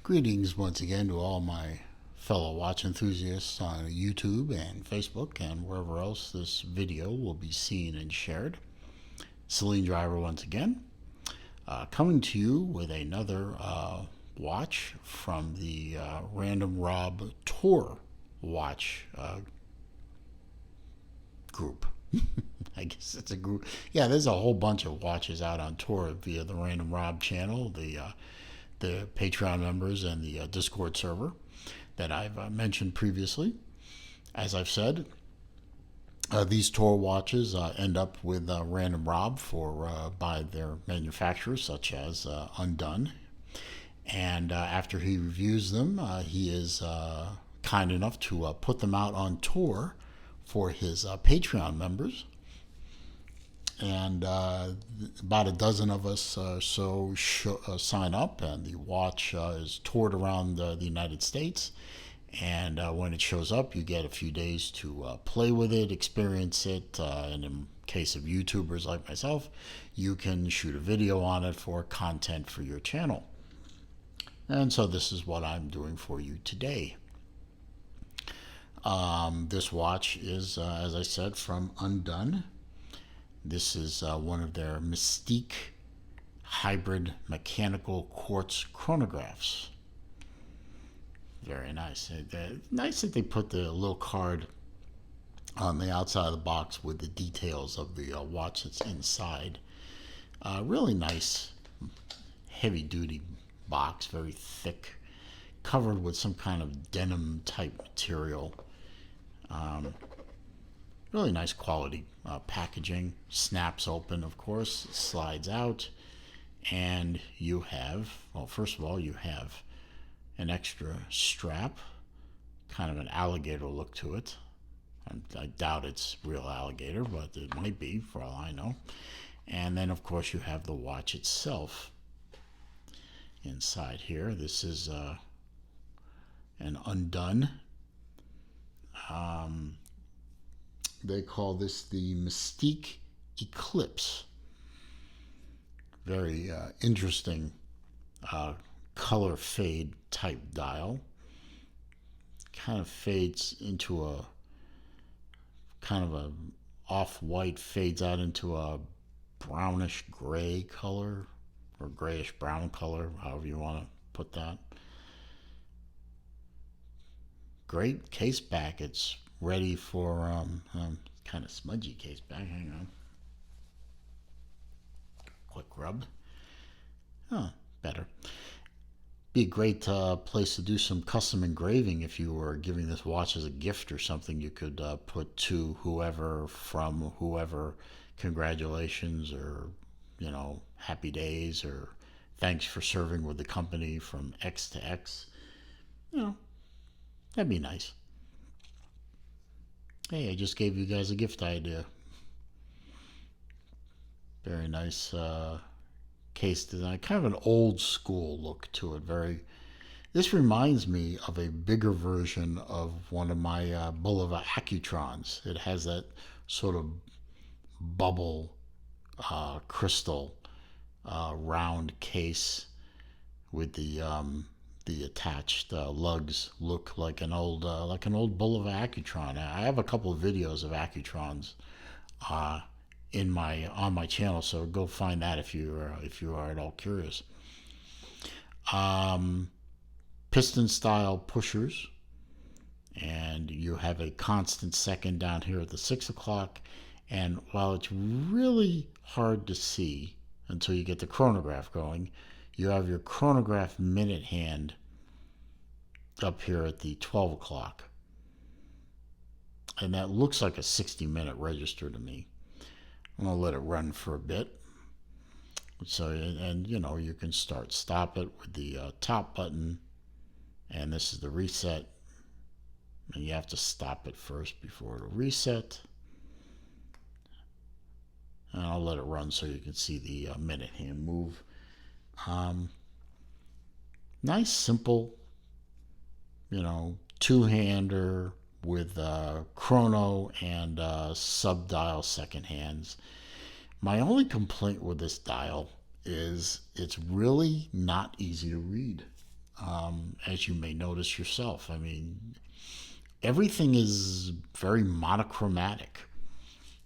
Greetings once again to all my fellow watch enthusiasts on YouTube and Facebook and wherever else this video will be seen and shared. Celine Driver once again, coming to you with another watch from the Random Rob Tour watch group. I guess it's a group. Yeah, there's a whole bunch of watches out on tour via the Random Rob channel, the Patreon members, and the Discord server that I've mentioned previously. As I've said, these tour watches end up with Random Rob by their manufacturers, such as Undone. And after he reviews them, he is kind enough to put them out on tour for his Patreon members. And about a dozen of us sign up, and the watch is toured around the United States. And when it shows up, you get a few days to play with it, experience it, and in case of YouTubers like myself, you can shoot a video on it for content for your channel. And so this is what I'm doing for you today. This watch is, as I said, from Undone. This is one of their Mystique hybrid mechanical quartz chronographs. Very nice. Nice that they put the little card on the outside of the box with the details of the watch that's inside. Really nice, heavy-duty box, very thick, covered with some kind of denim-type material. Really nice quality packaging. Snaps open, of course, slides out, and you have, well, first of all, you have an extra strap, kind of an alligator look to it. I doubt it's real alligator, but it might be, for all I know. And then, of course, you have the watch itself inside here. This is an Undone. They call this the Mystique Eclipse. Very interesting color fade type dial. Kind of fades into a kind of a off-white, fades out into a brownish gray color, or grayish brown color, however you want to put that. Great case back. It's ready for kind of smudgy case back. Hang on. Quick rub. Oh, better. Be a great place to do some custom engraving if you were giving this watch as a gift or something. You could put to whoever, from whoever, congratulations, or happy days, or thanks for serving with the company from X to X. That'd be nice. Hey, I just gave you guys a gift idea. Very nice case design. Kind of an old school look to it. This reminds me of a bigger version of one of my Bulova Accutrons. It has that sort of bubble crystal round case with the attached lugs. Look like an old Bulova Accutron. I have a couple of videos of Accutrons on my channel, so go find that if you are at all curious. Piston style pushers, and you have a constant second down here at the 6 o'clock. And while it's really hard to see until you get the chronograph going, you have your chronograph minute hand up here at the 12 o'clock. And that looks like a 60-minute register to me. I'm going to let it run for a bit. So, and you can stop it with the top button. And this is the reset. And you have to stop it first before it'll reset. And I'll let it run so you can see the minute hand move. Nice, simple, two-hander with chrono and sub-dial second hands. My only complaint with this dial is it's really not easy to read. as you may notice yourself. I mean, everything is very monochromatic.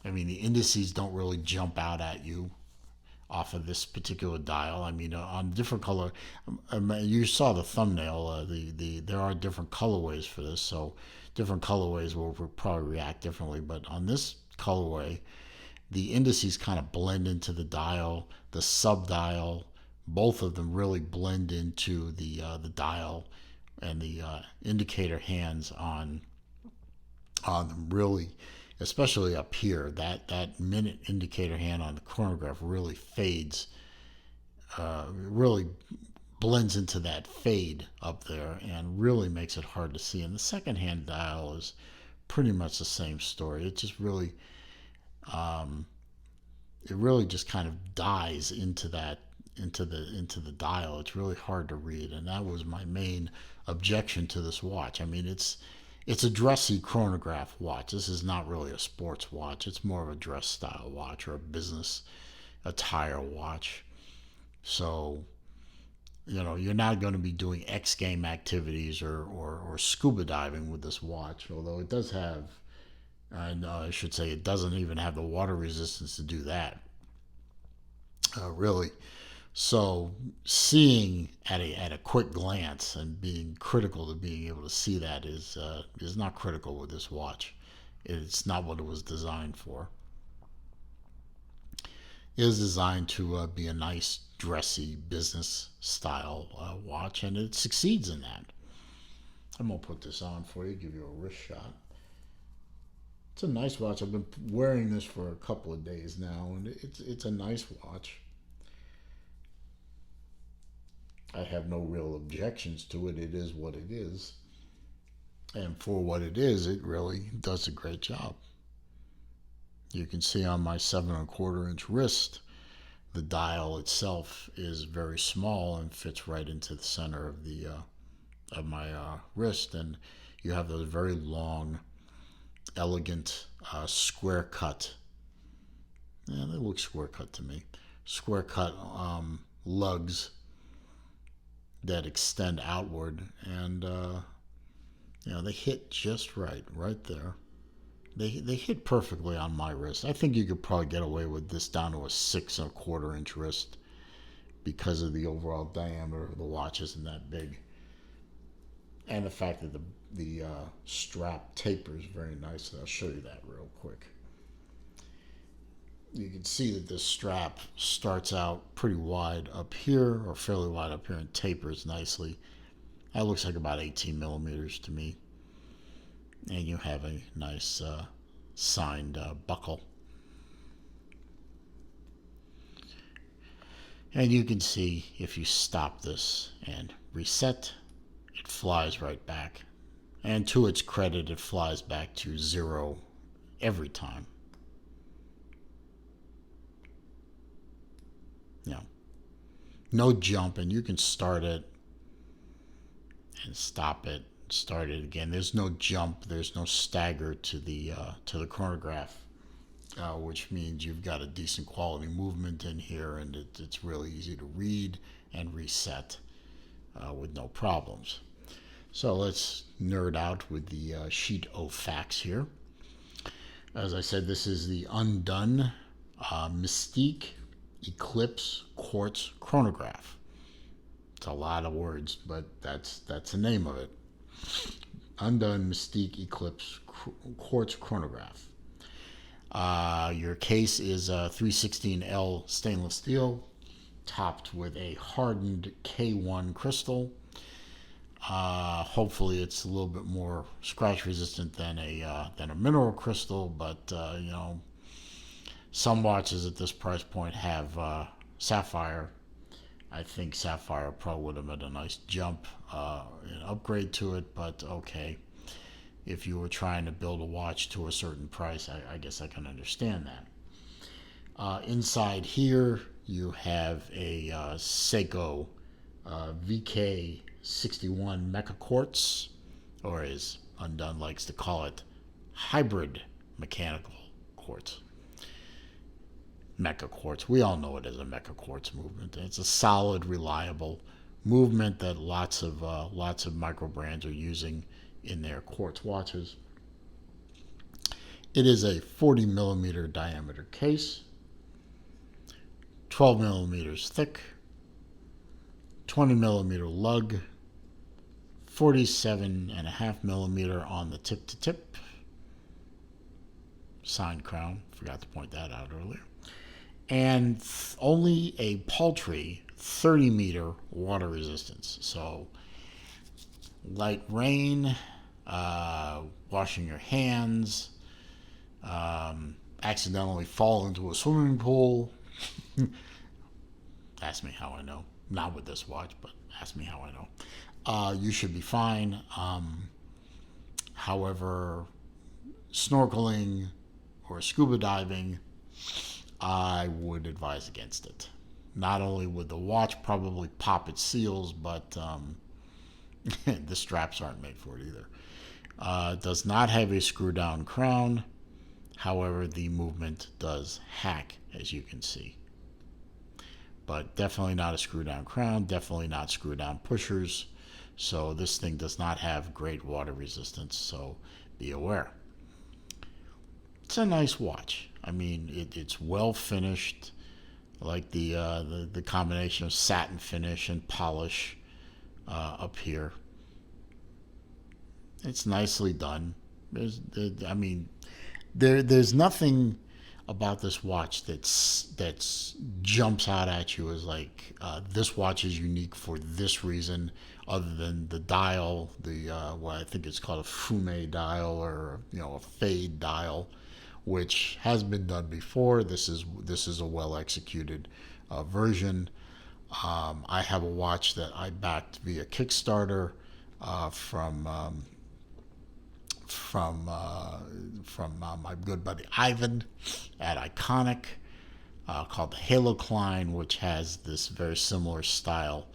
I mean, the indices don't really jump out at you off of this particular dial. I mean, on different color, you saw the thumbnail. There are different colorways for this, so different colorways will probably react differently. But on this colorway, the indices kind of blend into the dial. The sub dial, both of them really blend into the dial, and the indicator hands on them really, especially up here. That minute indicator hand on the chronograph really fades, really blends into that fade up there, and really makes it hard to see. And the second hand dial is pretty much the same story. It just really, it really just kind of dies into the dial. It's really hard to read, and that was my main objection to this watch. I mean, it's a dressy chronograph watch. This is not really a sports watch. It's more of a dress style watch or a business attire watch. So, you're not going to be doing X game activities or scuba diving with this watch, although it does have, I should say, it doesn't even have the water resistance to do that, really. So seeing at a quick glance and being critical to being able to see that is not critical with this watch. It's not what it was designed for. It is designed to be a nice, dressy, business style watch, and it succeeds in that. I'm gonna put this on for you, give you a wrist shot. It's a nice watch. I've been wearing this for a couple of days now, and it's a nice watch. I have no real objections to it. It is what it is. And for what it is, it really does a great job. You can see on my 7¼ inch wrist, the dial itself is very small and fits right into the center of the of my wrist, and you have those very long, elegant square cut. Yeah, they look square cut to me. Square cut lugs that extend outward, and they hit just right there. They hit perfectly on my wrist. I think you could probably get away with this down to a 6¼ inch wrist because of the overall diameter of the watch isn't that big, and the fact that the strap tapers very nicely. I'll show you that real quick. You can see that this strap starts out pretty wide up here, or fairly wide up here, and tapers nicely. That looks like about 18 millimeters to me. And you have a nice signed buckle. And you can see if you stop this and reset, it flies right back. And to its credit, it flies back to 0 every time. No jump, and you can start it and stop it, start it again. There's no jump, there's no stagger to the chronograph, which means you've got a decent quality movement in here, and it's really easy to read and reset with no problems. So let's nerd out with the sheet of facts here. As I said, this is the Undone Mystique Eclipse Quartz chronograph. It's a lot of words, but that's the name of it. Undone Mystique Eclipse Quartz chronograph. Your case is 316L stainless steel, topped with a hardened K1 crystal. Hopefully, it's a little bit more scratch resistant than a mineral crystal, but some watches at this price point have sapphire. I think sapphire probably would have been a nice jump, an upgrade to it, but okay. If you were trying to build a watch to a certain price, I guess I can understand that. Inside here, you have a Seiko VK61 Mecha Quartz, or as Undone likes to call it, hybrid mechanical quartz. Mecha Quartz. We all know it as a Mecha Quartz movement. It's a solid, reliable movement that lots of micro brands are using in their quartz watches. It is a 40 millimeter diameter case, 12 millimeters thick, 20 millimeter lug, 47.5 millimeter on the tip to tip. Signed crown, forgot to point that out earlier. And only a paltry 30 meter water resistance. So light rain, washing your hands, accidentally fall into a swimming pool. Ask me how I know. Not with this watch, but ask me how I know. You should be fine. However, snorkeling or scuba diving, I would advise against it. Not only would the watch probably pop its seals, but the straps aren't made for it either. It does not have a screw down crown. However, the movement does hack, as you can see. But definitely not a screw down crown, definitely not screw down pushers. So this thing does not have great water resistance, so be aware. It's a nice watch. I mean, it's well finished. I like the combination of satin finish and polish up here. It's nicely done. There's nothing about this watch that's jumps out at you as like this watch is unique for this reason, other than the dial, what I think it's called a fume dial, or a fade dial, which has been done before. This is a well executed version. I have a watch that I backed via Kickstarter from my good buddy Ivan at Iconic, called the Halo Klein, which has this very similar style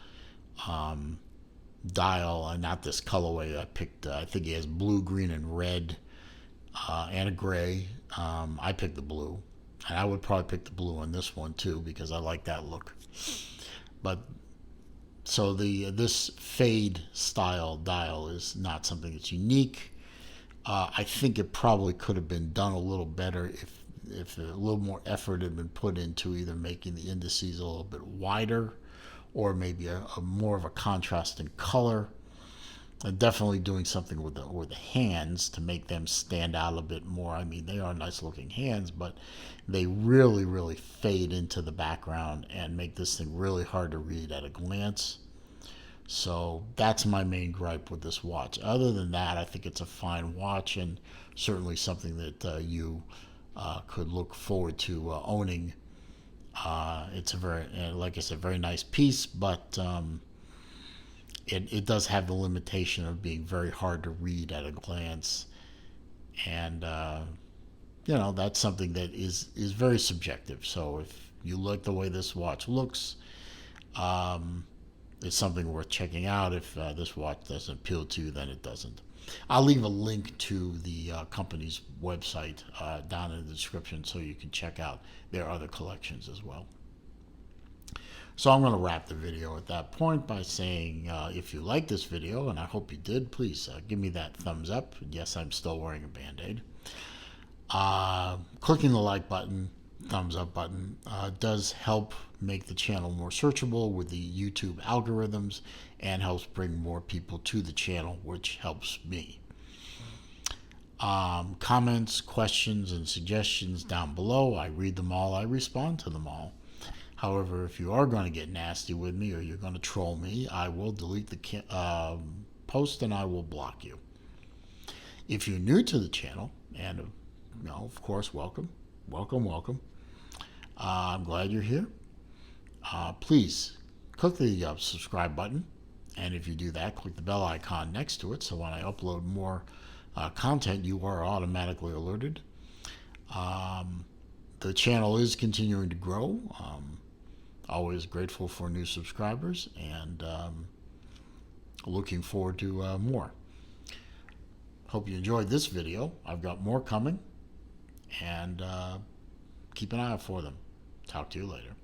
dial, and not this colorway I picked. I think he has blue, green, and red, and a gray. I picked the blue, and I would probably pick the blue on this one too because I like that look. But so this fade style dial is not something that's unique. I think it probably could have been done a little better if a little more effort had been put into either making the indices a little bit wider, or maybe a more of a contrast in color. And definitely doing something with the hands to make them stand out a bit more. I mean, they are nice looking hands, but they really, really fade into the background and make this thing really hard to read at a glance. So that's my main gripe with this watch. Other than that, I think it's a fine watch, and certainly something that you could look forward to owning. It's a very, like I said, very nice piece, but it does have the limitation of being very hard to read at a glance. And, that's something that is very subjective. So if you like the way this watch looks, it's something worth checking out. If this watch doesn't appeal to you, then it doesn't. I'll leave a link to the company's website down in the description so you can check out their other collections as well. So I'm going to wrap the video at that point by saying if you like this video, and I hope you did, please give me that thumbs up. Yes, I'm still wearing a Band-Aid. Clicking the like button, thumbs up button, does help make the channel more searchable with the YouTube algorithms, and helps bring more people to the channel, which helps me. Comments, questions, and suggestions down below, I read them all, I respond to them all. However, if you are going to get nasty with me or you're going to troll me, I will delete the post and I will block you. If you're new to the channel, and of course, welcome. I'm glad you're here. Please click the subscribe button, and if you do that, click the bell icon next to it, so when I upload more content, you are automatically alerted. The channel is continuing to grow. Always grateful for new subscribers, and looking forward to more. Hope you enjoyed this video. I've got more coming, and keep an eye out for them. Talk to you later.